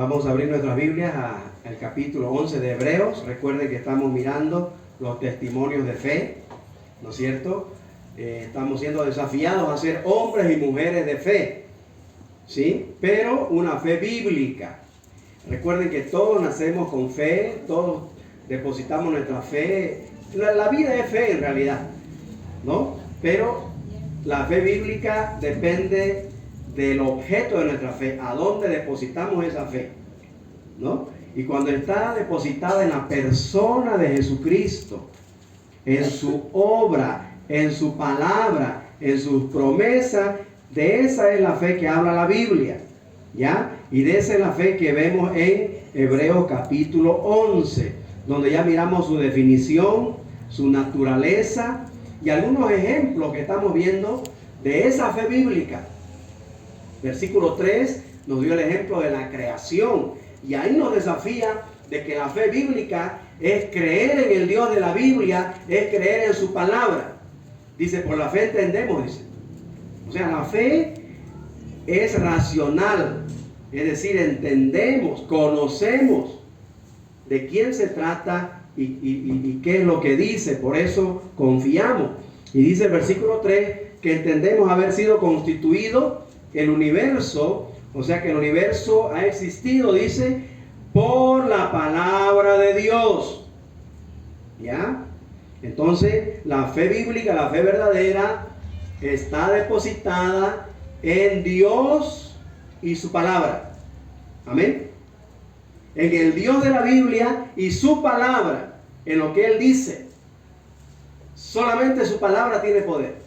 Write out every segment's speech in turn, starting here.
Vamos a abrir nuestras Biblias al capítulo 11 de Hebreos. Recuerden que estamos mirando los testimonios de fe, ¿no es cierto? Estamos siendo desafiados a ser hombres y mujeres de fe, ¿sí? Pero una fe bíblica. Recuerden que todos nacemos con fe, todos depositamos nuestra fe. La vida es fe en realidad, ¿no? Pero la fe bíblica depende del objeto de nuestra fe, a dónde depositamos esa fe, ¿no? Y cuando está depositada en la persona de Jesucristo, en su obra, en su palabra, en sus promesas, de esa es la fe que habla la Biblia, ¿ya? Y de esa es la fe que vemos en Hebreos capítulo 11, donde ya miramos su definición, su naturaleza y algunos ejemplos que estamos viendo de esa fe bíblica. Versículo 3 nos dio el ejemplo de la creación y ahí nos desafía de que la fe bíblica es creer en el Dios de la Biblia, es creer en su palabra. Dice, por la fe entendemos, dice. O sea, la fe es racional, es decir, entendemos, conocemos de quién se trata y qué es lo que dice, por eso confiamos. Y dice el versículo 3 que entendemos haber sido constituido el universo, o sea que el universo ha existido, dice, por la palabra de Dios. ¿Ya? Entonces, la fe bíblica, la fe verdadera, está depositada en Dios y su palabra. Amén. En el Dios de la Biblia y su palabra, en lo que Él dice. Solamente su palabra tiene poder.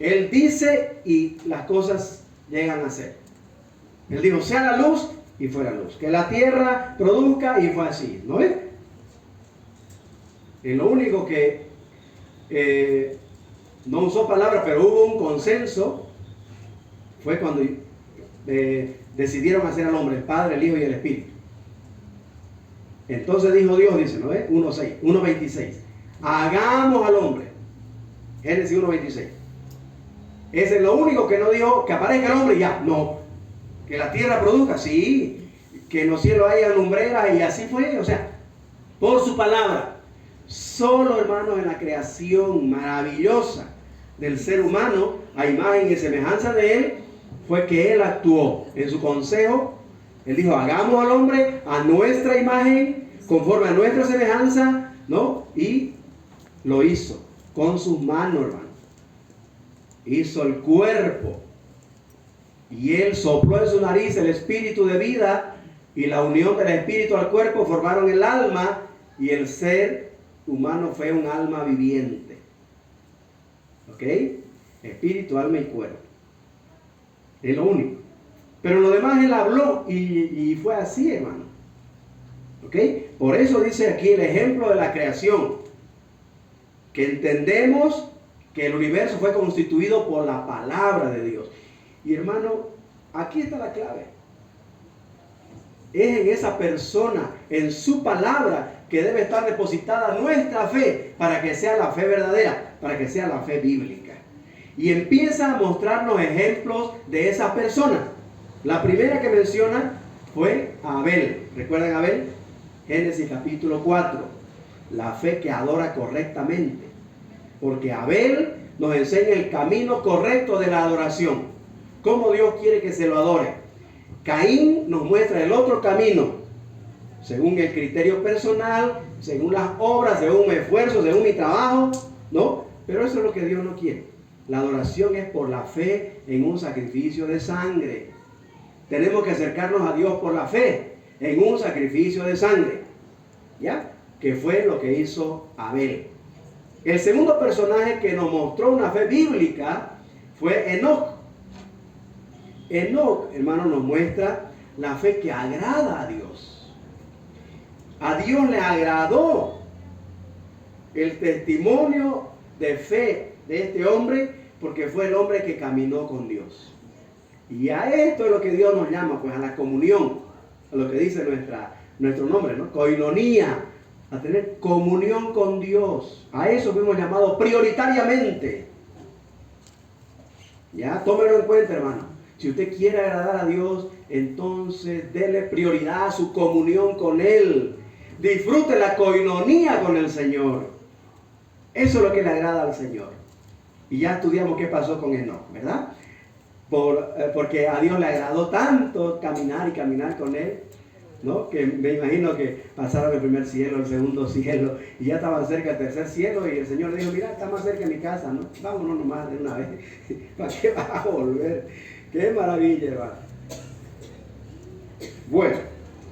Él dice y las cosas llegan a ser. Él dijo, sea la luz y fue la luz. Que la tierra produzca y fue así. ¿No es? Es lo único que no usó palabras, pero hubo un consenso. Fue cuando decidieron hacer al hombre, el Padre, el Hijo y el Espíritu. Entonces dijo Dios, dice, ¿no es? 1.26. Hagamos al hombre. Génesis 1.26. Ese es lo único que no dijo que aparezca el hombre y ya. No. Que la tierra produzca, sí. Que en los cielos haya lumbreras y así fue. O sea, por su palabra. Solo, hermanos, en la creación maravillosa del ser humano, a imagen y semejanza de Él, fue que Él actuó en su consejo. Él dijo, hagamos al hombre a nuestra imagen, conforme a nuestra semejanza, ¿no? Y lo hizo con sus manos, hermano. Hizo el cuerpo y Él sopló en su nariz el espíritu de vida y la unión del espíritu al cuerpo formaron el alma y el ser humano fue un alma viviente. ¿Ok? Espíritu, alma y cuerpo. Es lo único. Pero lo demás Él habló y fue así, hermano. ¿Ok? Por eso dice aquí el ejemplo de la creación. Que entendemos que el universo fue constituido por la palabra de Dios. Y hermano, aquí está la clave. Es en esa persona, en su palabra, que debe estar depositada nuestra fe para que sea la fe verdadera, para que sea la fe bíblica. Y empieza a mostrarnos ejemplos de esa persona. La primera que menciona fue Abel. ¿Recuerdan a Abel? Génesis capítulo 4. La fe que adora correctamente. Porque Abel nos enseña el camino correcto de la adoración. Cómo Dios quiere que se lo adore. Caín nos muestra el otro camino. Según el criterio personal, según las obras, según mi esfuerzo, según mi trabajo, ¿no? Pero eso es lo que Dios no quiere. La adoración es por la fe en un sacrificio de sangre. Tenemos que acercarnos a Dios por la fe en un sacrificio de sangre. ¿Ya? Que fue lo que hizo Abel. El segundo personaje que nos mostró una fe bíblica fue Enoc. Enoc, hermano, nos muestra la fe que agrada a Dios. A Dios le agradó el testimonio de fe de este hombre porque fue el hombre que caminó con Dios. Y a esto es lo que Dios nos llama, pues a la comunión, a lo que dice nuestro nombre, ¿no? Koinonía, a tener comunión con Dios. A eso fuimos llamados prioritariamente. Ya, tómelo en cuenta, hermano. Si usted quiere agradar a Dios, entonces dele prioridad a su comunión con Él. Disfrute la coinonía con el Señor. Eso es lo que le agrada al Señor. Y ya estudiamos qué pasó con Enoc, ¿verdad? Porque a Dios le agradó tanto caminar y caminar con Él, ¿no? Que me imagino que pasaron el primer cielo, el segundo cielo, y ya estaban cerca del tercer cielo, y el Señor le dijo, mira, está más cerca de mi casa, ¿no? Vámonos nomás de una vez. ¿Para qué vas a volver? ¡Qué maravilla, hermano! Bueno,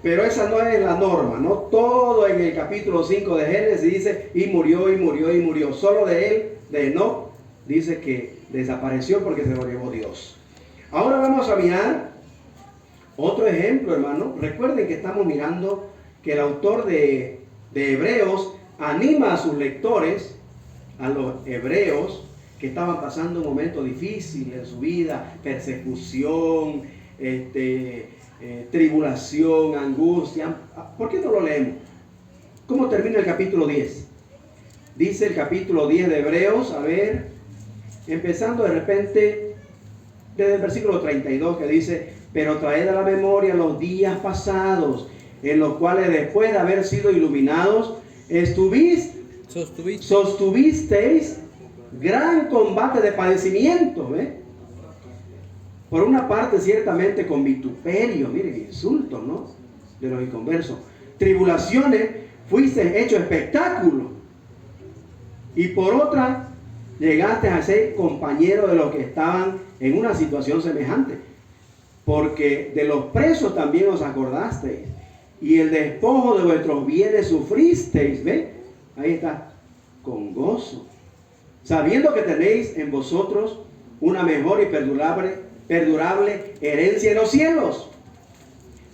pero esa no es la norma, ¿no? Todo en el capítulo 5 de Génesis dice, y murió, y murió, y murió. Solo de él, de Enoc, dice que desapareció porque se lo llevó Dios. Ahora vamos a mirar otro ejemplo, hermano. Recuerden que estamos mirando que el autor de Hebreos anima a sus lectores, a los hebreos que estaban pasando un momento difícil en su vida, persecución, tribulación, angustia. ¿Por qué no lo leemos? ¿Cómo termina el capítulo 10? Dice el capítulo 10 de Hebreos, a ver, empezando de repente desde el versículo 32 que dice, pero traed a la memoria los días pasados, en los cuales después de haber sido iluminados, sostuvisteis gran combate de padecimiento, ¿eh? Por una parte, ciertamente con vituperio, miren, insultos, ¿no? De los inconversos. Tribulaciones, fuiste hecho espectáculo. Y por otra, llegaste a ser compañero de los que estaban en una situación semejante. Porque de los presos también os acordasteis. Y el despojo de vuestros bienes sufristeis, ¿ve? Ahí está, con gozo. Sabiendo que tenéis en vosotros una mejor y perdurable herencia en los cielos.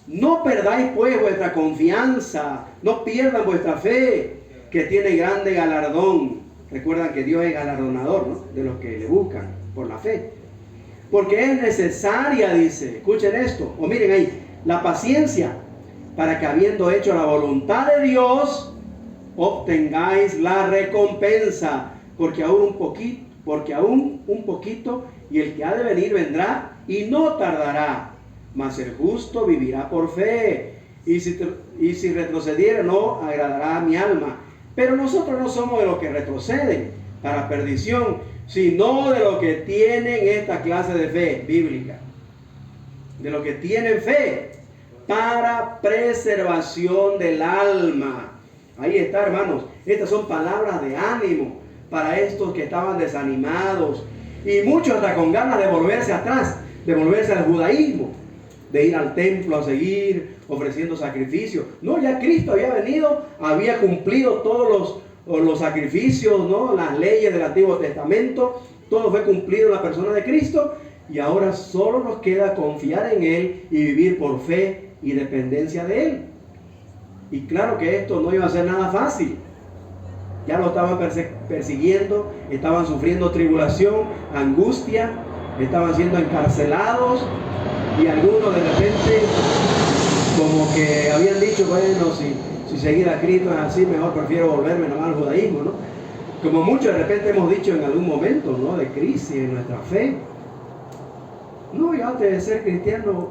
No perdáis pues vuestra confianza, no pierdan vuestra fe, que tiene grande galardón. Recuerdan que Dios es galardonador, ¿no? De los que le buscan por la fe. Porque es necesaria, dice, escuchen esto, o miren ahí, la paciencia, para que habiendo hecho la voluntad de Dios, obtengáis la recompensa, porque aún un poquito, y el que ha de venir vendrá y no tardará, mas el justo vivirá por fe, y si retrocediere no agradará a mi alma. Pero nosotros no somos de los que retroceden para perdición, sino de los que tienen esta clase de fe bíblica, de los que tienen fe para preservación del alma. Ahí está, hermanos, estas son palabras de ánimo para estos que estaban desanimados, y muchos hasta con ganas de volverse atrás, de volverse al judaísmo, de ir al templo a seguir ofreciendo sacrificios. No, ya Cristo había venido, había cumplido todos los sacrificios, ¿no? Las leyes del Antiguo Testamento, todo fue cumplido en la persona de Cristo, y ahora solo nos queda confiar en Él y vivir por fe y dependencia de Él. Y claro que esto no iba a ser nada fácil. Ya lo estaban persiguiendo, estaban sufriendo tribulación, angustia, estaban siendo encarcelados, y algunos de repente como que habían dicho, bueno, si seguir a Cristo es así, mejor prefiero volverme nomás al judaísmo, ¿no? Como muchos de repente hemos dicho en algún momento, ¿no? De crisis en nuestra fe. No, yo antes de ser cristiano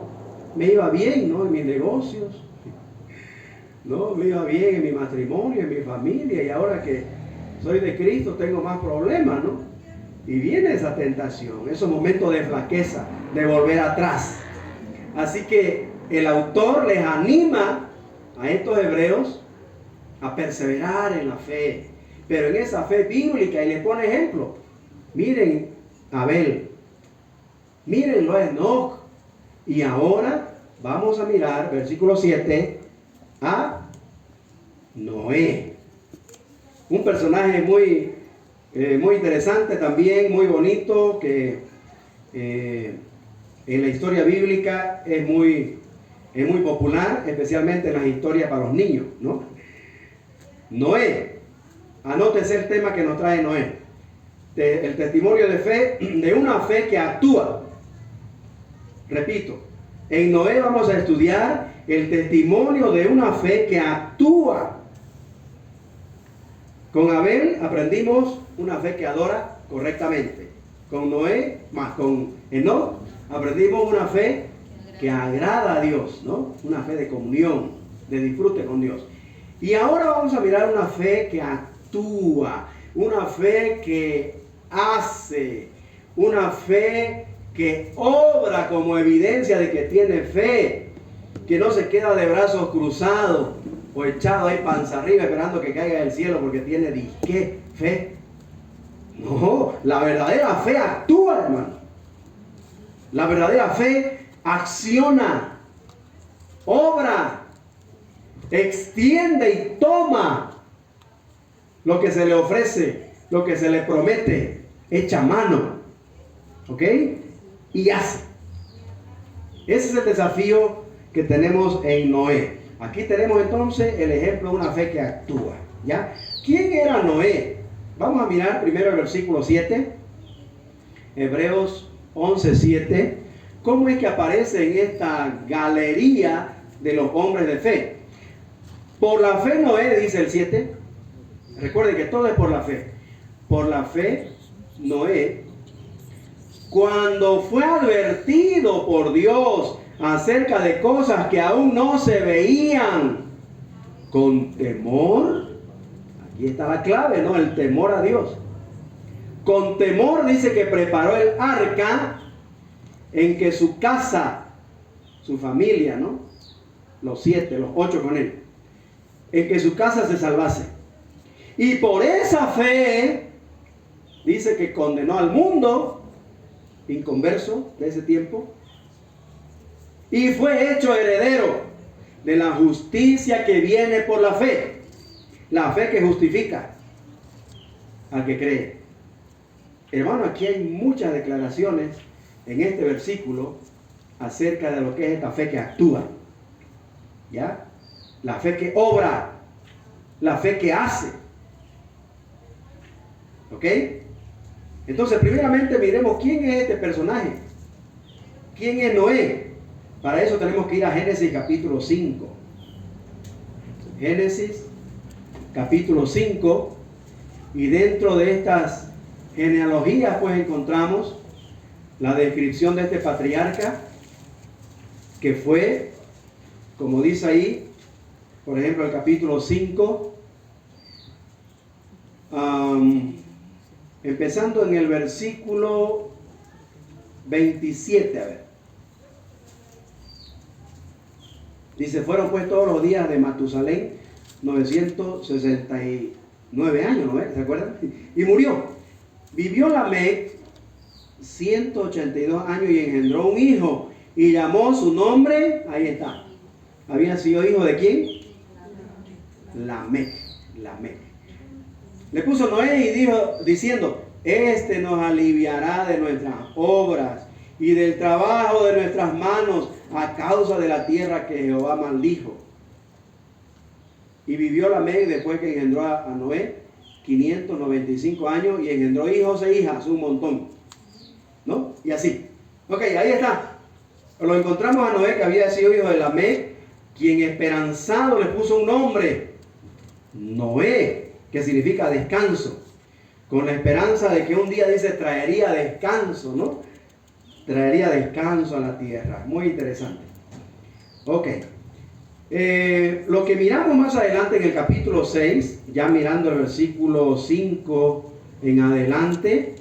me iba bien, ¿no? En mis negocios, ¿no? Me iba bien en mi matrimonio, en mi familia, y ahora que soy de Cristo tengo más problemas, ¿no? Y viene esa tentación, esos momentos de flaqueza, de volver atrás. Así que el autor les anima a estos hebreos a perseverar en la fe, pero en esa fe bíblica, y les pone ejemplo. Miren a Abel, mírenlo a Enoc, y ahora vamos a mirar, versículo 7, a Noé. Un personaje muy interesante también, muy bonito, que en la historia bíblica es muy popular, especialmente en las historias para los niños, ¿no? Noé, anótese el tema que nos trae Noé. El testimonio de fe, de una fe que actúa. Repito, en Noé vamos a estudiar el testimonio de una fe que actúa. Con Abel aprendimos una fe que adora correctamente. Con Noé, más con Enoc, aprendimos una fe que agrada a Dios, ¿no? Una fe de comunión, de disfrute con Dios. Y ahora vamos a mirar una fe que actúa, una fe que hace, una fe que obra como evidencia de que tiene fe, que no se queda de brazos cruzados o echado ahí panza arriba esperando que caiga del cielo porque tiene disque fe. No, la verdadera fe actúa, hermano. La verdadera fe acciona, obra, extiende y toma lo que se le ofrece, lo que se le promete, echa mano, ¿ok? Y hace. Ese es el desafío que tenemos en Noé. Aquí tenemos entonces el ejemplo de una fe que actúa, ¿ya? ¿Quién era Noé? Vamos a mirar primero el versículo 7, Hebreos 11:7. ¿Cómo es que aparece en esta galería de los hombres de fe? Por la fe Noé, dice el 7. Recuerden que todo es por la fe. Por la fe Noé, cuando fue advertido por Dios acerca de cosas que aún no se veían, con temor, aquí está la clave, ¿no? El temor a Dios. Con temor dice que preparó el arca en que su casa, su familia, ¿no? Los 7, los 8 con él, en que su casa se salvase. Y por esa fe, dice que condenó al mundo inconverso de ese tiempo y fue hecho heredero de la justicia que viene por la fe. La fe que justifica al que cree. Hermano, aquí hay muchas declaraciones en este versículo acerca de lo que es esta fe que actúa. ¿Ya? La fe que obra, la fe que hace. ¿Ok? Entonces, primeramente miremos quién es este personaje. ¿Quién es Noé? Para eso tenemos que ir a Génesis capítulo 5. Génesis capítulo 5. Y dentro de estas genealogías pues encontramos la descripción de este patriarca que fue, como dice ahí, por ejemplo el capítulo 5, empezando en el versículo 27, a ver. Dice, fueron pues todos los días de Matusalén 969 años, ¿no? ¿Se acuerdan? Y murió. Vivió Lamec 182 años y engendró un hijo y llamó su nombre, ahí está. ¿Había sido hijo de quién? Lamec. Le puso Noé y dijo, diciendo, este nos aliviará de nuestras obras y del trabajo de nuestras manos a causa de la tierra que Jehová maldijo. Y vivió Lamec después que engendró a Noé 595 años y engendró hijos e hijas, un montón, ¿no? Y así. Ok, ahí está. Lo encontramos a Noé, que había sido hijo de Lamec, quien esperanzado le puso un nombre, Noé, que significa descanso, con la esperanza de que un día, dice, traería descanso, ¿no? Traería descanso a la tierra. Muy interesante. Ok. Lo que miramos más adelante en el capítulo 6, ya mirando el versículo 5 en adelante,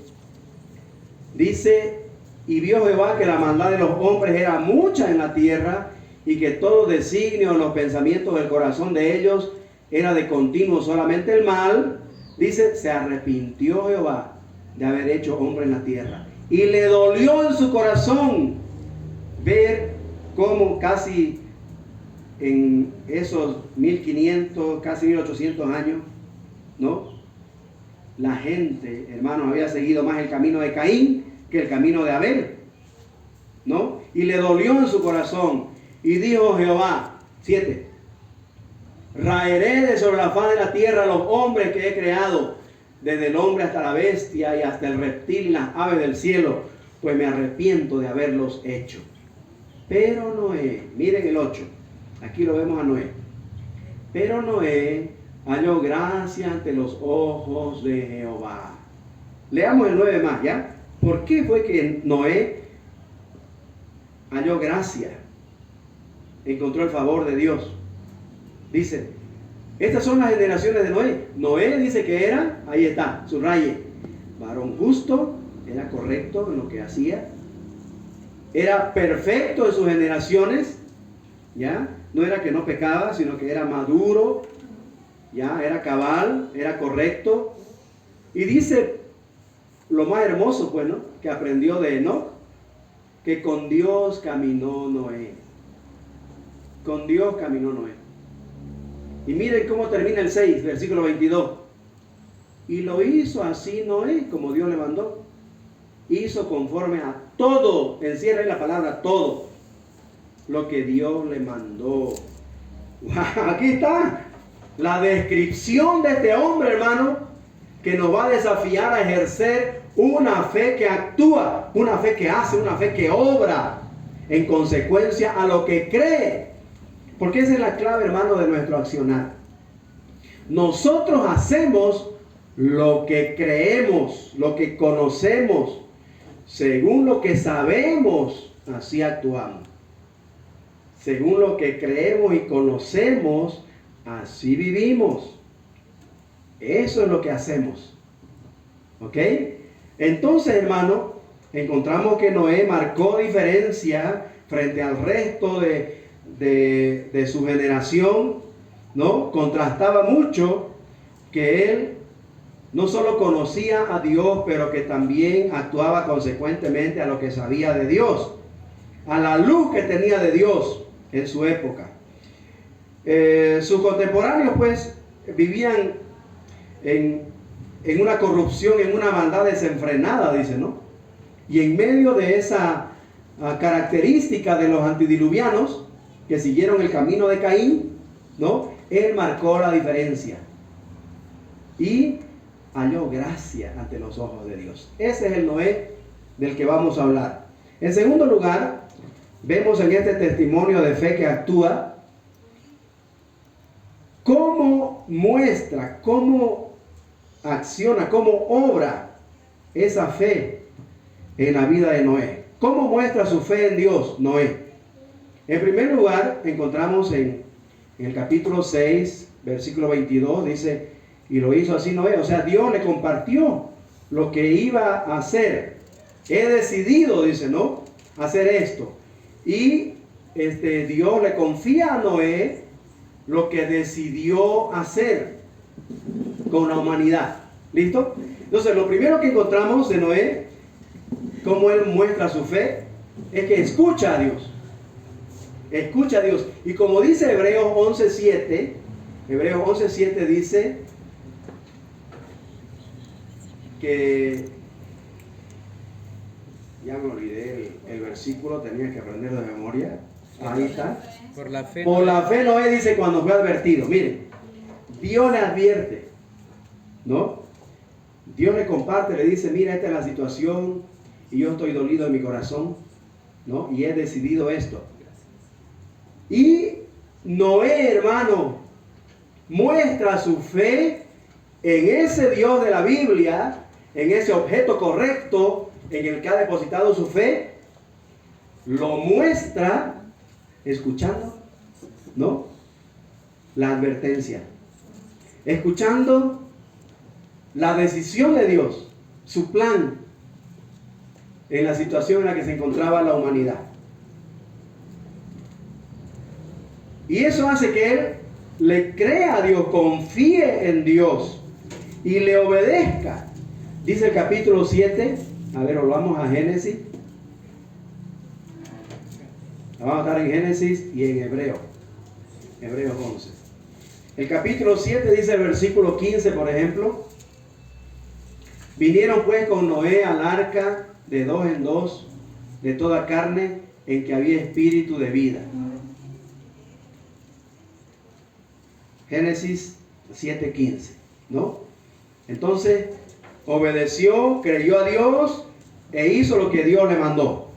dice, y vio Jehová que la maldad de los hombres era mucha en la tierra y que todo designio en los pensamientos del corazón de ellos era de continuo solamente el mal. Dice, se arrepintió Jehová de haber hecho hombre en la tierra y le dolió en su corazón ver cómo casi en esos 1500, casi 1800 años, ¿no? La gente, hermanos, había seguido más el camino de Caín que el camino de Abel, ¿no? Y le dolió en su corazón. Y dijo Jehová, 7, raeré de sobre la faz de la tierra a los hombres que he creado, desde el hombre hasta la bestia y hasta el reptil y las aves del cielo, pues me arrepiento de haberlos hecho. Pero Noé, miren el 8, aquí lo vemos a Noé. Pero Noé halló gracia ante los ojos de Jehová. Leamos el 9 más, ¿ya? ¿Por qué fue que Noé halló gracia encontró el favor de Dios. Dice, estas son las generaciones de Noé. Noé dice que era, ahí está, subraye, varón justo, era correcto en lo que hacía, era perfecto en sus generaciones, ¿ya? No era que no pecaba, sino que era maduro, ¿ya? Era cabal, era correcto. Y dice lo más hermoso, pues, ¿no? Que aprendió de Enoc, que con Dios caminó Noé. Con Dios caminó Noé. Y miren cómo termina el 6, versículo 22. Y lo hizo así Noé, como Dios le mandó. Hizo conforme a todo, encierra ahí la palabra todo, lo que Dios le mandó. Aquí está la descripción de este hombre, hermano, que nos va a desafiar a ejercer una fe que actúa, una fe que hace, una fe que obra en consecuencia a lo que cree. Porque esa es la clave, hermano, de nuestro accionar. Nosotros hacemos lo que creemos, lo que conocemos, según lo que sabemos, así actuamos. Según lo que creemos y conocemos, así vivimos. Eso es lo que hacemos. ¿Ok? Entonces, hermano, encontramos que Noé marcó diferencia frente al resto de su generación, ¿no? Contrastaba mucho que él no solo conocía a Dios, pero que también actuaba consecuentemente a lo que sabía de Dios, a la luz que tenía de Dios en su época. Sus contemporáneos, pues, vivían en una corrupción, en una maldad desenfrenada, dice, ¿no? Y en medio de esa característica de los antidiluvianos que siguieron el camino de Caín, ¿no? Él marcó la diferencia y halló gracia ante los ojos de Dios. Ese es el Noé del que vamos a hablar. En segundo lugar, vemos en este testimonio de fe que actúa, cómo muestra, cómo acciona, cómo obra esa fe en la vida de Noé. ¿Cómo muestra su fe en Dios, Noé? En primer lugar, encontramos en el capítulo 6, versículo 22, dice, y lo hizo así Noé. O sea, Dios le compartió lo que iba a hacer. He decidido, dice, ¿no?, hacer esto. Y Dios le confía a Noé lo que decidió hacer con la humanidad. ¿Listo? Entonces, lo primero que encontramos de Noé, cómo él muestra su fe, es que escucha a Dios. Escucha a Dios. Y como dice Hebreos 11:7 dice que, ya me olvidé el versículo, tenía que aprenderlo de memoria. Ahí está. Por la fe Noé dice cuando fue advertido. Miren, Dios le advierte, ¿no? Dios le comparte, le dice, mira, esta es la situación y yo estoy dolido en mi corazón, ¿no? Y he decidido esto. Y Noé, hermano, muestra su fe en ese Dios de la Biblia, en ese objeto correcto en el que ha depositado su fe. Lo muestra escuchando, ¿no?, la advertencia, escuchando la decisión de Dios, su plan en la situación en la que se encontraba la humanidad. Y eso hace que él le crea a Dios, confíe en Dios y le obedezca. Dice el capítulo 7, a ver, volvamos a Génesis. Vamos a estar en Génesis y en Hebreos 11. El capítulo 7 dice el versículo 15, por ejemplo. Vinieron pues con Noé al arca de 2 en 2 de toda carne en que había espíritu de vida. Génesis 7:15, ¿no? Entonces, obedeció, creyó a Dios e hizo lo que Dios le mandó.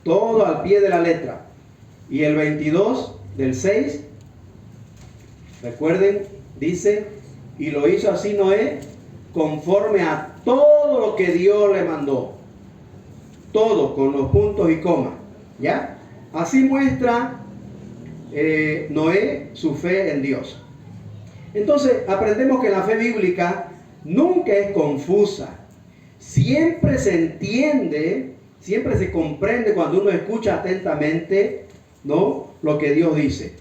Todo al pie de la letra. Y el 22 del 6, recuerden, dice, y lo hizo así Noé conforme a todo lo que Dios le mandó. Todo con los puntos y comas, ¿ya? Así muestra Noé su fe en Dios. Entonces aprendemos que la fe bíblica nunca es confusa. Siempre se entiende, siempre se comprende cuando uno escucha atentamente, ¿no?, lo que Dios dice.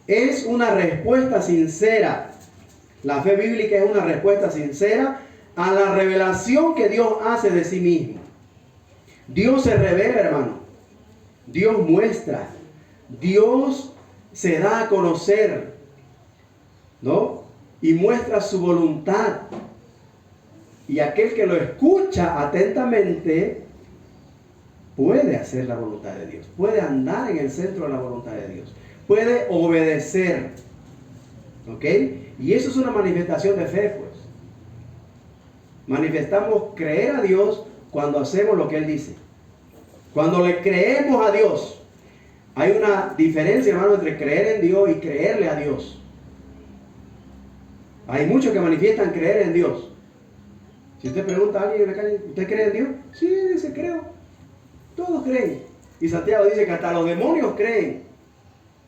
Es una respuesta sincera. La fe bíblica es una respuesta sincera a la revelación que Dios hace de sí mismo. Dios se revela, hermano. Dios muestra. Dios se da a conocer, ¿no? Y muestra su voluntad. Y aquel que lo escucha atentamente puede hacer la voluntad de Dios. Puede andar en el centro de la voluntad de Dios. Puede obedecer. ¿Ok? Y eso es una manifestación de fe, pues. Manifestamos creer a Dios cuando hacemos lo que Él dice. Cuando le creemos a Dios. Hay una diferencia, hermano, entre creer en Dios y creerle a Dios. Hay muchos que manifiestan creer en Dios. Si usted pregunta a alguien en la calle, ¿usted cree en Dios? Sí, dice, creo. Todos creen. Y Santiago dice que hasta los demonios creen.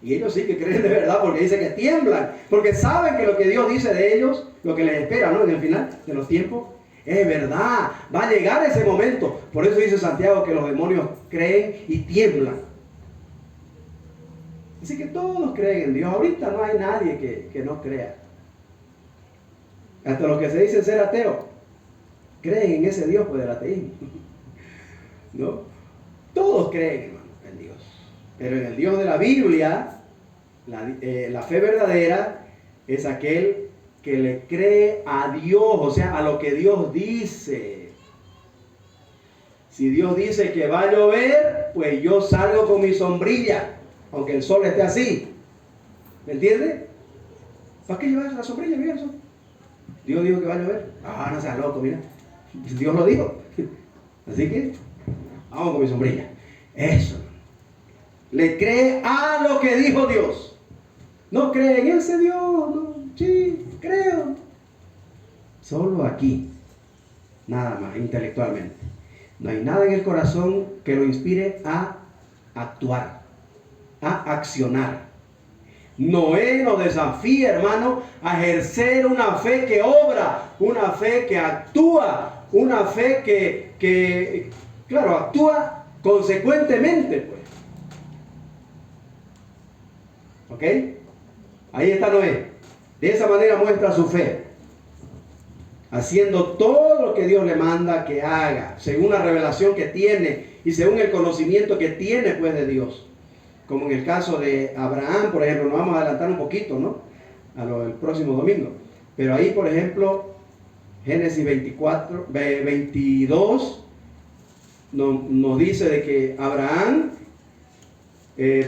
Y ellos sí que creen de verdad, porque dice que tiemblan. Porque saben que lo que Dios dice de ellos, lo que les espera, ¿no?, en el final de los tiempos, es verdad. Va a llegar ese momento. Por eso dice Santiago que los demonios creen y tiemblan. Así que todos creen en Dios. Ahorita no hay nadie que no crea. Hasta los que se dicen ser ateos creen en ese Dios, pues, del ateísmo. ¿No? Todos creen, hermano, en Dios. Pero en el Dios de la Biblia, la fe verdadera es aquel que le cree a Dios, o sea, a lo que Dios dice. Si Dios dice que va a llover, pues yo salgo con mi sombrilla, aunque el sol esté así. ¿Me entiende? ¿Para qué llevar la sombrilla, mira el sol? Dios dijo que va a llover. Ah, no seas loco, mira. Dios lo dijo. Así que, vamos con mi sombrilla. Eso. Le cree a lo que dijo Dios. No cree en ese Dios. No, sí, creo. Solo aquí. Nada más, intelectualmente. No hay nada en el corazón que lo inspire a actuar, a accionar. Noé nos desafía, hermano, a ejercer una fe que obra, una fe que actúa, una fe que claro, actúa consecuentemente, pues. ¿Ok? Ahí está Noé. De esa manera muestra su fe, haciendo todo lo que Dios le manda que haga, según la revelación que tiene y según el conocimiento que tiene, pues, de Dios. Como en el caso de Abraham, por ejemplo, nos vamos a adelantar un poquito, ¿no?, a lo del próximo domingo. Pero ahí, por ejemplo, Génesis 22 nos dice de que Abraham,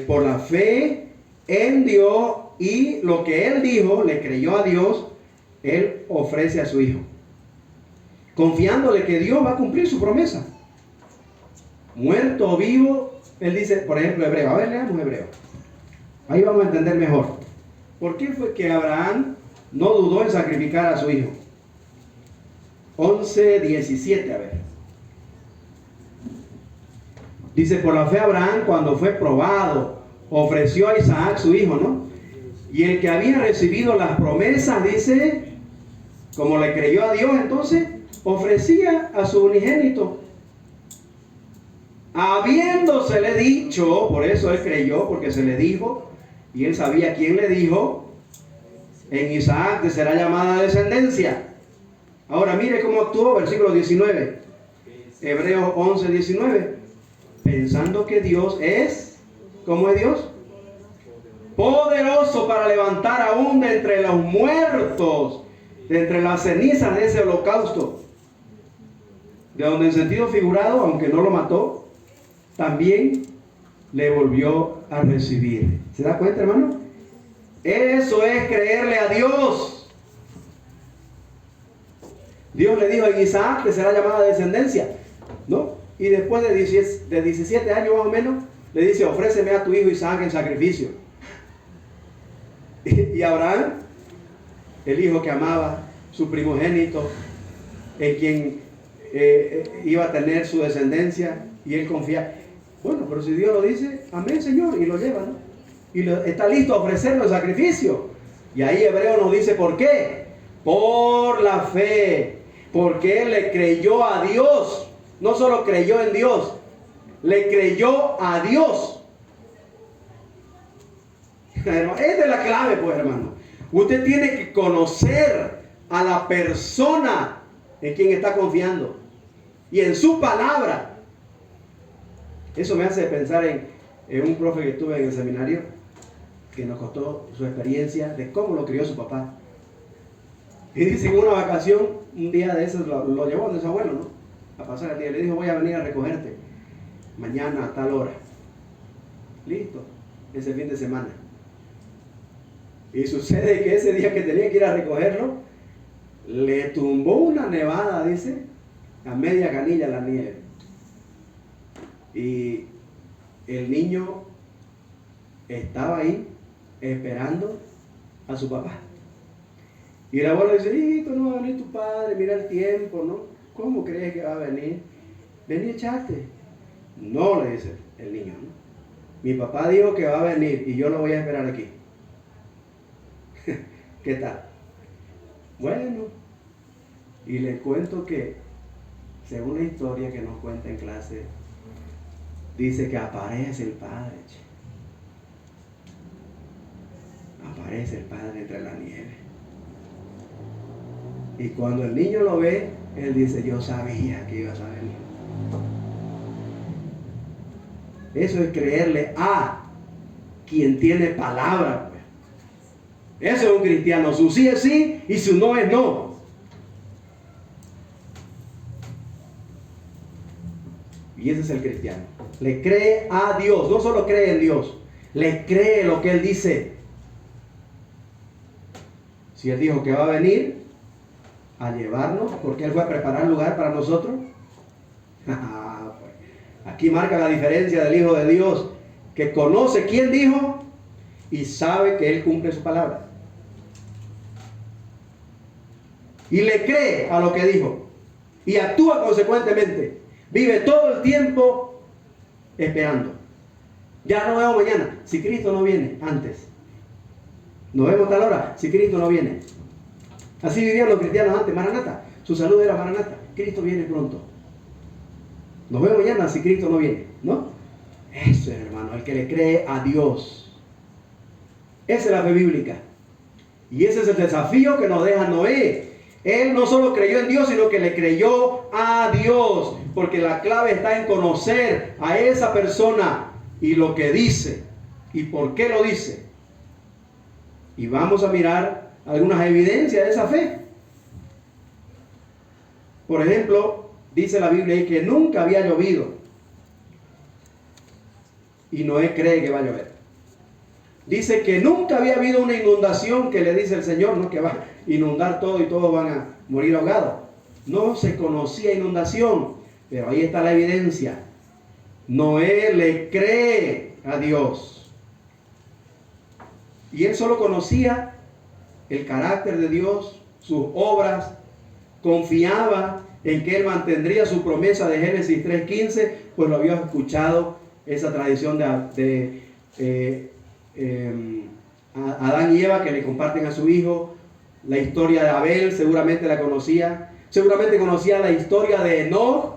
por la fe en Dios y lo que él dijo, le creyó a Dios, él ofrece a su hijo, confiándole que Dios va a cumplir su promesa. Muerto o vivo, él dice, por ejemplo, Hebreo. A ver, leamos Hebreo. Ahí vamos a entender mejor. ¿Por qué fue que Abraham no dudó en sacrificar a su hijo? 11:17, a ver. Dice, por la fe Abraham, cuando fue probado, ofreció a Isaac su hijo, ¿no? Y el que había recibido las promesas, dice, como le creyó a Dios, entonces ofrecía a su unigénito. Habiéndosele dicho, por eso él creyó, porque se le dijo, y él sabía quién le dijo, en Isaac te será llamada descendencia. Ahora mire cómo actuó, versículo 19, Hebreos 11:19, pensando que Dios es, ¿cómo es Dios? Poderoso para levantar aún de entre los muertos, de entre las cenizas de ese holocausto, de donde en sentido figurado, aunque no lo mató, también le volvió a recibir. ¿Se da cuenta, hermano? Eso es creerle a Dios. Dios le dijo a Isaac que será llamada descendencia, ¿no? Y después de 17 años más o menos, le dice, ofréceme a tu hijo Isaac en sacrificio. Y Abraham, el hijo que amaba, su primogénito, en quien iba a tener su descendencia, y él confía. Bueno, pero si Dios lo dice, amén, Señor, y lo lleva, ¿no? Y está listo a ofrecerlo en sacrificio. Y ahí Hebreo nos dice, ¿por qué? Por la fe. Porque él le creyó a Dios. No solo creyó en Dios, le creyó a Dios. Esta es la clave, pues, hermano. Usted tiene que conocer a la persona en quien está confiando y en su palabra. Eso me hace pensar en un profe que tuve en el seminario, que nos contó su experiencia de cómo lo crió su papá. Y dice, en una vacación, un día de esos lo llevó de su abuelo, ¿no? A pasar el día. Le dijo, voy a venir a recogerte mañana a tal hora. Listo, ese fin de semana. Y sucede que ese día que tenía que ir a recogerlo, le tumbó una nevada, dice, a media canilla la nieve. Y el niño estaba ahí esperando a su papá. Y el abuelo dice, hijito, no va a venir tu padre, mira el tiempo, ¿no? ¿Cómo crees que va a venir? Ven y echate. No, le dice el niño, ¿no? Mi papá dijo que va a venir y yo lo voy a esperar aquí. ¿Qué tal? Bueno, y le cuento que, según la historia que nos cuenta en clase, dice que aparece el padre. Aparece el padre entre la nieve. Y cuando el niño lo ve, él dice, yo sabía que ibas a venir. Eso es creerle a quien tiene palabra, pues. Eso es un cristiano. Su sí es sí y su no es no. Y ese es el cristiano. Le cree a Dios. No solo cree en Dios, le cree lo que Él dice. Si Él dijo que va a venir a llevarnos, porque Él fue a preparar lugar para nosotros. Aquí marca la diferencia del Hijo de Dios, que conoce quién dijo y sabe que Él cumple su palabra. Y le cree a lo que dijo y actúa consecuentemente. Vive todo el tiempo esperando. Ya no vemos mañana, si Cristo no viene antes. Nos vemos tal hora, si Cristo no viene. Así vivían los cristianos antes. Maranata, su salud era Maranata, Cristo viene pronto. Nos vemos mañana si Cristo no viene, ¿no? Eso es, hermano, el que le cree a Dios. Esa es la fe bíblica. Y ese es el desafío que nos deja Noé. Él no solo creyó en Dios, sino que le creyó a Dios. Porque la clave está en conocer a esa persona y lo que dice y por qué lo dice. Y vamos a mirar algunas evidencias de esa fe. Por ejemplo, dice la Biblia ahí que nunca había llovido. Y Noé cree que va a llover. Dice que nunca había habido una inundación, que le dice el Señor, ¿no? Que va a inundar todo y todos van a morir ahogados. No se conocía inundación, pero ahí está la evidencia. Noé le cree a Dios. Y él solo conocía el carácter de Dios, sus obras, confiaba en que Él mantendría su promesa de Génesis 3:15, pues lo había escuchado, esa tradición de Adán y Eva, que le comparten a su hijo. La historia de Abel seguramente la conocía. Seguramente conocía la historia de Enoch,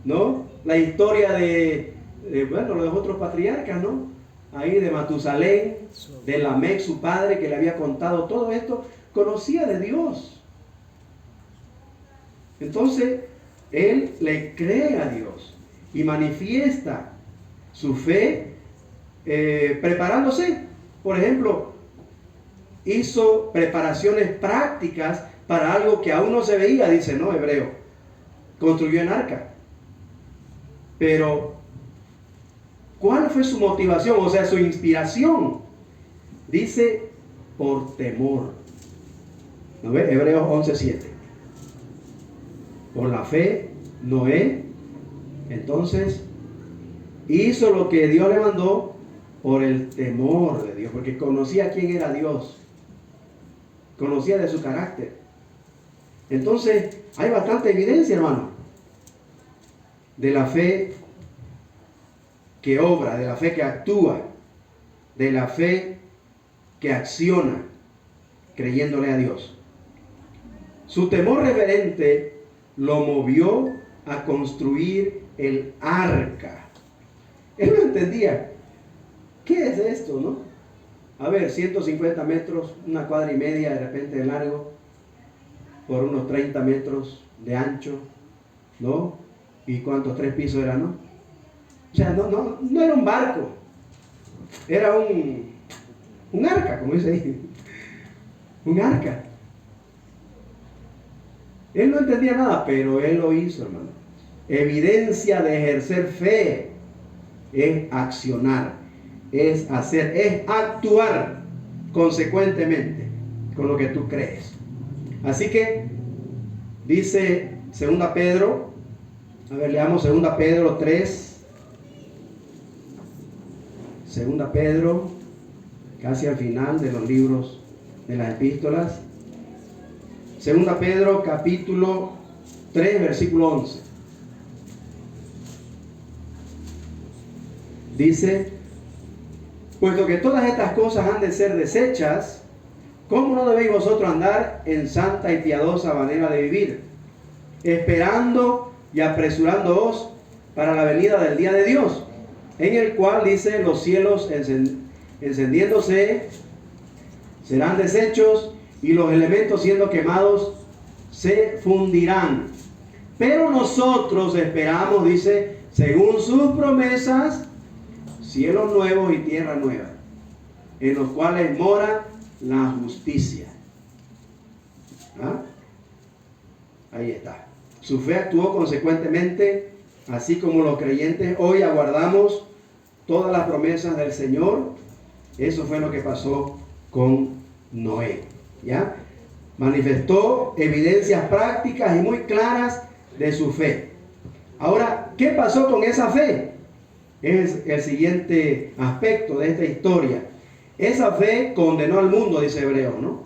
¿no? La historia de los otros patriarcas, ¿no? Ahí de Matusalén, de Lamec, su padre, que le había contado todo esto. Conocía de Dios. Entonces, él le cree a Dios y manifiesta su fe preparándose. Por ejemplo, hizo preparaciones prácticas para algo que aún no se veía, dice, ¿no? Hebreo. Construyó el arca. Pero, ¿cuál fue su motivación? O sea, su inspiración. Dice, por temor. ¿No ve? Hebreos 11:7. Por la fe, Noé, entonces, hizo lo que Dios le mandó por el temor de Dios, porque conocía quién era Dios, conocía de su carácter. Entonces, hay bastante evidencia, hermano, de la fe que obra, de la fe que actúa, de la fe que acciona, creyéndole a Dios. Su temor reverente lo movió a construir el arca. Él no entendía, ¿qué es esto, no? A ver, 150 metros, una cuadra y media de repente de largo, por unos 30 metros de ancho, ¿no? ¿Y cuántos? 3 pisos eran, no? O sea, no era un barco, era un arca, como dice ahí, un arca. Él no entendía nada, pero él lo hizo, hermano. Evidencia de ejercer fe es accionar, es hacer, es actuar consecuentemente con lo que tú crees. Así que dice 2 Pedro, a ver, leamos 2 Pedro 3. 2 Pedro, casi al final de los libros de las epístolas. 2 Pedro capítulo 3, versículo 11. Dice, puesto que todas estas cosas han de ser desechas, ¿cómo no debéis vosotros andar en santa y piadosa manera de vivir, esperando y apresurándoos para la venida del día de Dios, en el cual, dice, los cielos encendiéndose serán deshechos y los elementos siendo quemados se fundirán? Pero nosotros esperamos, dice, según sus promesas, cielos nuevos y tierra nueva, en los cuales mora la justicia. ¿Ah? Ahí está. Su fe actuó consecuentemente, así como los creyentes hoy aguardamos todas las promesas del Señor. Eso fue lo que pasó con Noé. ¿Ya? Manifestó evidencias prácticas y muy claras de su fe. Ahora, ¿qué pasó con esa fe? Es el siguiente aspecto de esta historia. Esa fe condenó al mundo, dice Hebreos, ¿no?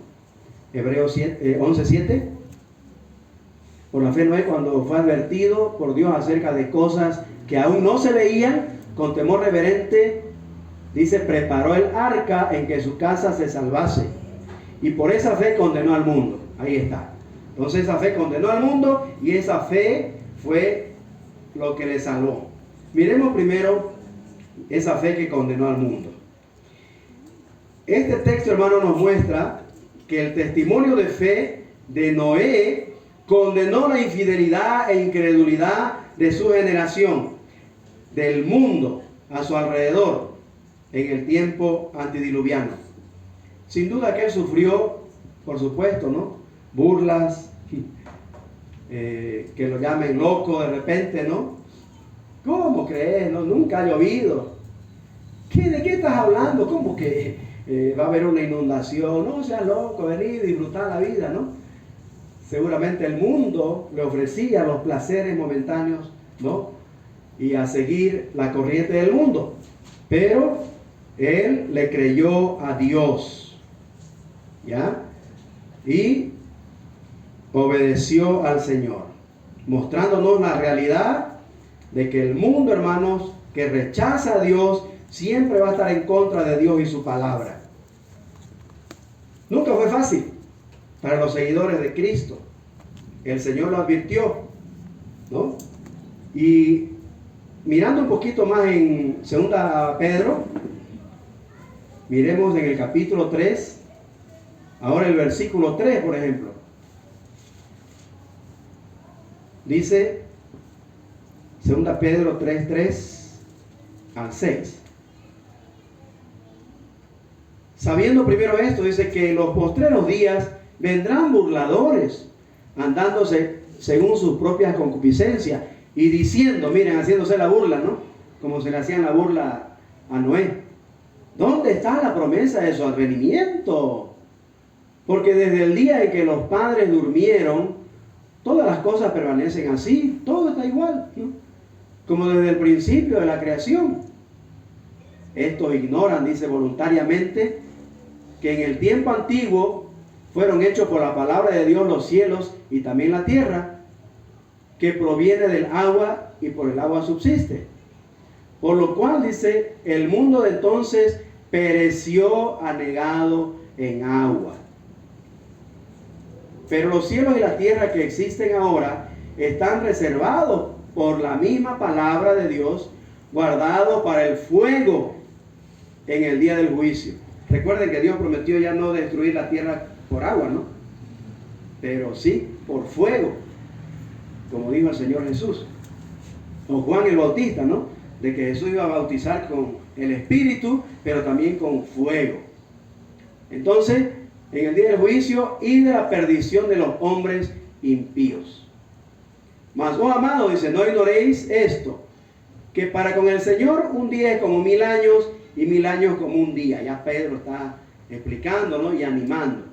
Hebreos 11:7. Por la fe Noé, cuando fue advertido por Dios acerca de cosas que aún no se veían, con temor reverente, dice, preparó el arca en que su casa se salvase. Y por esa fe condenó al mundo. Ahí está. Entonces esa fe condenó al mundo y esa fe fue lo que le salvó. Miremos primero esa fe que condenó al mundo. Este texto, hermano, nos muestra que el testimonio de fe de Noé condenó la infidelidad e incredulidad de su generación, del mundo a su alrededor, en el tiempo antediluviano. Sin duda que él sufrió, por supuesto, ¿no? Burlas, que lo llamen loco de repente, ¿no? ¿Cómo crees? No, nunca ha llovido. ¿De qué estás hablando? ¿Cómo que va a haber una inundación? No seas loco, venid y disfrutar la vida, ¿no? Seguramente el mundo le ofrecía los placeres momentáneos, ¿no? Y a seguir la corriente del mundo. Pero él le creyó a Dios, ¿ya? Y obedeció al Señor, mostrándonos la realidad de que el mundo, hermanos, que rechaza a Dios, siempre va a estar en contra de Dios y su palabra. Nunca fue fácil para los seguidores de Cristo. El Señor lo advirtió, ¿no? Y mirando un poquito más en 2 Pedro, miremos en el capítulo 3, ahora el versículo 3, por ejemplo. Dice 2 Pedro 3 al 6. Sabiendo primero esto, dice que en los postreros días vendrán burladores, andándose según sus propias concupiscencias y diciendo, miren, haciéndose la burla, ¿no? Como se le hacían la burla a Noé. ¿Dónde está la promesa de su advenimiento? Porque desde el día en que los padres durmieron, todas las cosas permanecen así, todo está igual, ¿no? Como desde el principio de la creación. Estos ignoran, dice, voluntariamente, que en el tiempo antiguo fueron hechos por la palabra de Dios los cielos y también la tierra, que proviene del agua y por el agua subsiste. Por lo cual dice, el mundo de entonces pereció anegado en agua. Pero los cielos y la tierra que existen ahora están reservados por la misma palabra de Dios, guardados para el fuego en el día del juicio. Recuerden que Dios prometió ya no destruir la tierra por agua, ¿no? Pero sí por fuego, como dijo el Señor Jesús. O Juan el Bautista, ¿no? De que Jesús iba a bautizar con el Espíritu, pero también con fuego. Entonces, en el día del juicio y de la perdición de los hombres impíos. Mas vos, amados, dice, no ignoréis esto, que para con el Señor un día es como 1000 años y 1000 años como un día. Ya Pedro está explicando, ¿no? Y animando.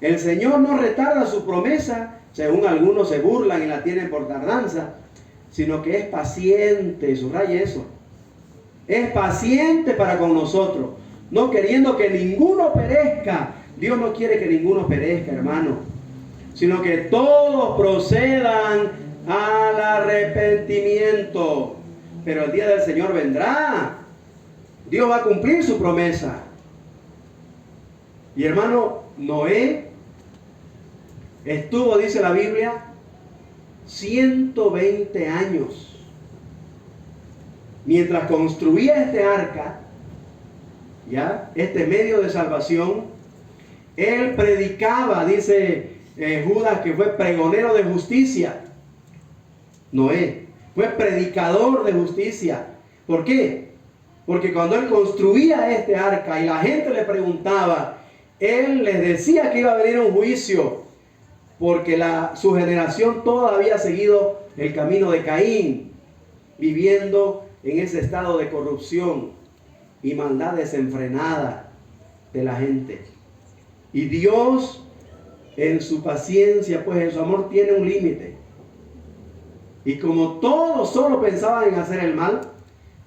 El Señor no retarda su promesa, según algunos se burlan y la tienen por tardanza, sino que es paciente, subraya eso. Es paciente para con nosotros, no queriendo que ninguno perezca. Dios no quiere que ninguno perezca, hermano, sino que todos procedan al arrepentimiento. Pero el día del Señor vendrá. Dios va a cumplir su promesa. Y hermano, Noé estuvo, dice la Biblia, 120 años. Mientras construía este arca, ya, este medio de salvación, él predicaba, dice Judas, que fue pregonero de justicia. Noé fue predicador de justicia. ¿Por qué? Porque cuando él construía este arca y la gente le preguntaba, él les decía que iba a venir un juicio, porque su generación toda había seguido el camino de Caín, viviendo en ese estado de corrupción y maldad desenfrenada de la gente. Y Dios, en su paciencia, pues en su amor, tiene un límite. Y como todos solo pensaban en hacer el mal,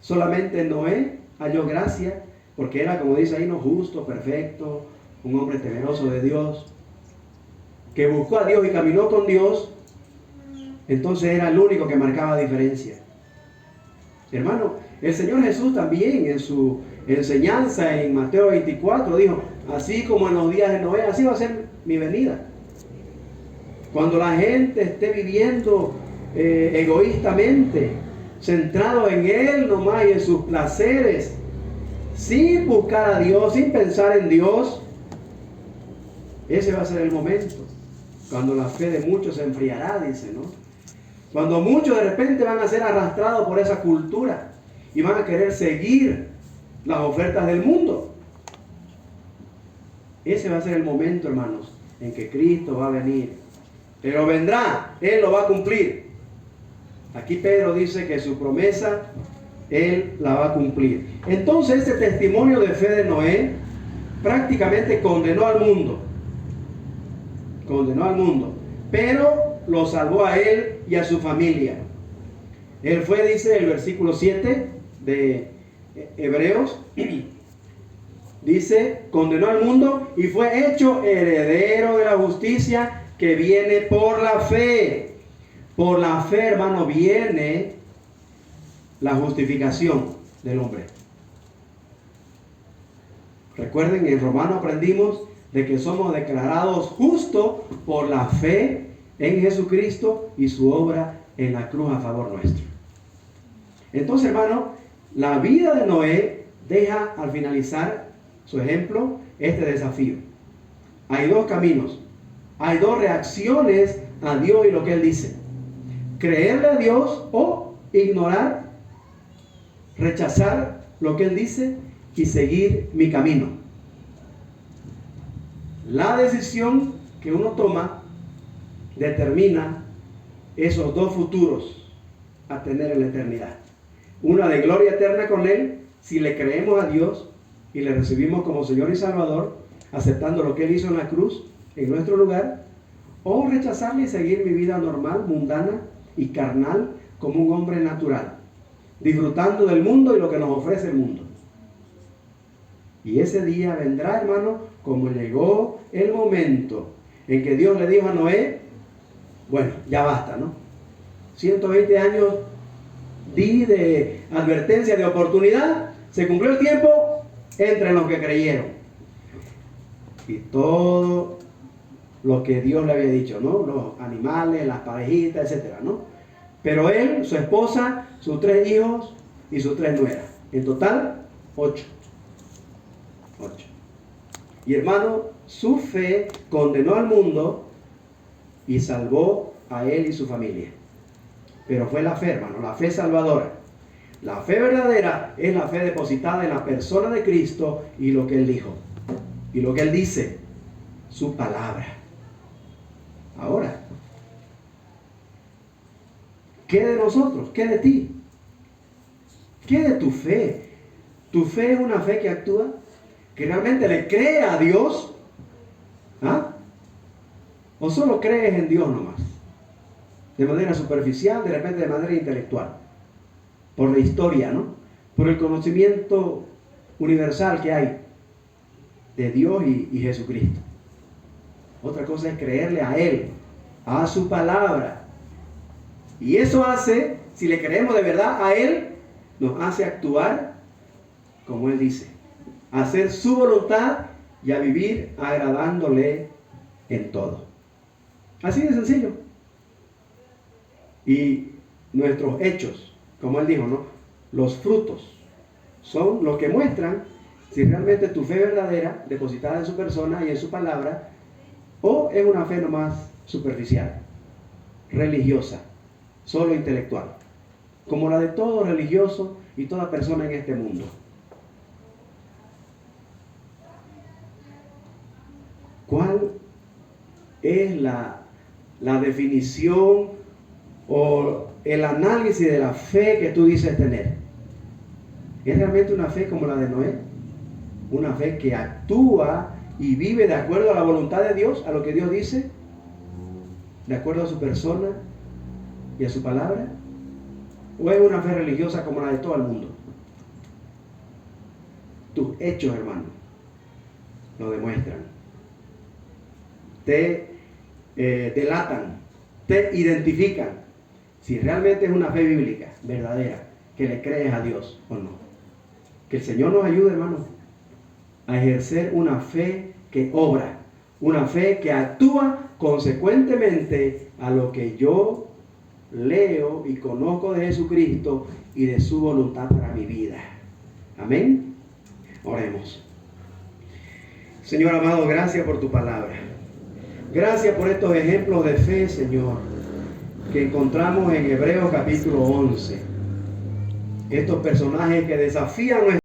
solamente Noé halló gracia, porque era, como dice ahí, no justo, perfecto, un hombre temeroso de Dios, que buscó a Dios y caminó con Dios. Entonces era el único que marcaba diferencia. Hermano, el Señor Jesús también en su enseñanza en Mateo 24 dijo, así como en los días de Noé, así va a ser mi venida. Cuando la gente esté viviendo egoístamente, centrado en Él nomás y en sus placeres, sin buscar a Dios, sin pensar en Dios, ese va a ser el momento cuando la fe de muchos se enfriará, dice, ¿no? Cuando muchos de repente van a ser arrastrados por esa cultura y van a querer seguir las ofertas del mundo. Ese va a ser el momento, hermanos, en que Cristo va a venir. Pero vendrá, Él lo va a cumplir. Aquí Pedro dice que su promesa, Él la va a cumplir. Entonces, este testimonio de fe de Noé prácticamente condenó al mundo. Condenó al mundo. Pero lo salvó a él y a su familia. Él fue, dice el versículo 7 de Hebreos, dice, condenó al mundo y fue hecho heredero de la justicia que viene por la fe. Por la fe, hermano, viene la justificación del hombre. Recuerden, en Romanos aprendimos de que somos declarados justos por la fe en Jesucristo y su obra en la cruz a favor nuestro. Entonces, hermano, la vida de Noé deja al finalizar su ejemplo este desafío. Hay dos caminos, hay dos reacciones a Dios y lo que Él dice: creerle a Dios o ignorar, rechazar lo que Él dice y seguir mi camino. La decisión que uno toma determina esos dos futuros a tener en la eternidad. Una de gloria eterna con Él, si le creemos a Dios y le recibimos como Señor y Salvador, aceptando lo que Él hizo en la cruz en nuestro lugar, o rechazarle y seguir mi vida normal, mundana y carnal como un hombre natural, disfrutando del mundo y lo que nos ofrece el mundo. Y ese día vendrá, hermano, como llegó el momento en que Dios le dijo a Noé, bueno, ya basta, ¿no? 120 años di de advertencia, de oportunidad, se cumplió el tiempo, entra en los que creyeron. Y todo lo que Dios le había dicho, ¿no? Los animales, las parejitas, etcétera, ¿no? Pero él, su esposa, sus 3 hijos y sus 3 nueras. En total, 8. Y hermano, su fe condenó al mundo y salvó a él y su familia. Pero fue la fe, hermano, la fe salvadora. La fe verdadera es la fe depositada en la persona de Cristo y lo que Él dijo. Y lo que Él dice, su palabra. Ahora, ¿qué de nosotros? ¿Qué de ti? ¿Qué de tu fe? ¿Tu fe es una fe que actúa? ¿Que realmente le cree a Dios? ¿Ah? ¿O solo crees en Dios nomás? De manera superficial, de repente de manera intelectual. Por la historia, ¿no? Por el conocimiento universal que hay de Dios y Jesucristo. Otra cosa es creerle a Él, a su palabra. Y eso hace, si le creemos de verdad a Él, nos hace actuar como Él dice. A hacer su voluntad y a vivir agradándole en todo. Así de sencillo. Y nuestros hechos, como Él dijo, ¿no? Los frutos son los que muestran si realmente tu fe verdadera, depositada en su persona y en su palabra, o es una fe nomás superficial, religiosa, solo intelectual, como la de todo religioso y toda persona en este mundo. ¿Cuál es la definición o el análisis de la fe que tú dices tener? ¿Es realmente una fe como la de Noé? Una fe que actúa y vive de acuerdo a la voluntad de Dios, a lo que Dios dice, de acuerdo a su persona y a su palabra. ¿O es una fe religiosa como la de todo el mundo? Tus hechos, hermano, lo demuestran. Te delatan, te identifican si realmente es una fe bíblica, verdadera, que le crees a Dios o no. Que el Señor nos ayude, hermano, a ejercer una fe que obra, una fe que actúa consecuentemente a lo que yo leo y conozco de Jesucristo y de su voluntad para mi vida. Amén. Oremos. Señor amado, gracias por tu palabra. Gracias por estos ejemplos de fe, Señor, que encontramos en Hebreos capítulo 11. Estos personajes que desafían nuestra